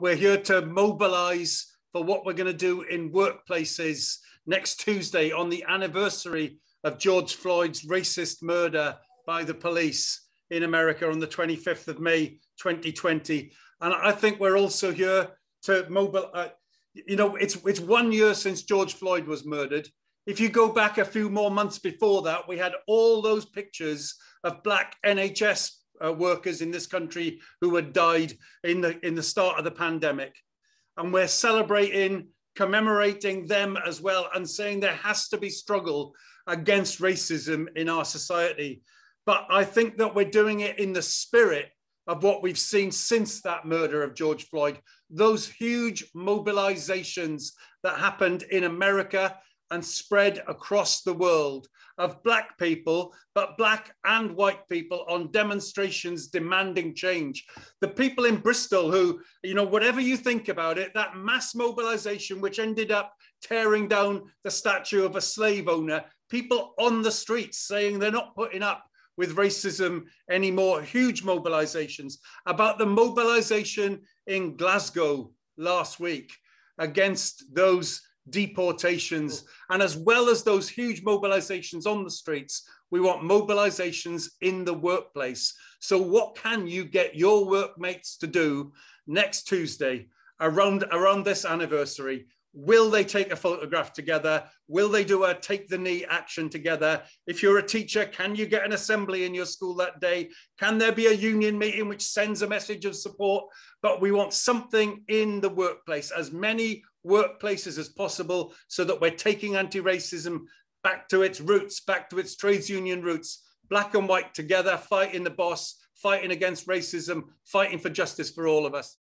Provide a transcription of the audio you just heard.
we're here to mobilize for what we're going to do in workplaces next Tuesday on the anniversary of George Floyd's racist murder by the police in America on the 25th of May, 2020. And I think we're also here to mobilize. It's 1 year since George Floyd was murdered. If you go back a few more months before that, we had all those pictures of Black NHS workers in this country who had died in the start of the pandemic. And we're celebrating, commemorating them as well, and saying there has to be struggle against racism in our society. But I think that we're doing it in the spirit of what we've seen since that murder of George Floyd, those huge mobilizations that happened in America and spread across the world of Black people, but Black and white people on demonstrations demanding change. The people in Bristol who, whatever you think about it, that mass mobilization, which ended up tearing down the statue of a slave owner, people on the streets saying they're not putting up with racism anymore, huge mobilizations. About the mobilization in Glasgow last week against those deportations, and as well as those huge mobilizations on the streets, we want mobilizations in the workplace. So what can you get your workmates to do next Tuesday around this anniversary? Will they take a photograph together? Will they do a take the knee action together? If you're a teacher, can you get an assembly in your school that day? Can there be a union meeting which sends a message of support? But we want something in the workplace, as many workplaces as possible, so that we're taking anti-racism back to its roots, back to its trades union roots, Black and white together, fighting the boss, fighting against racism, fighting for justice for all of us.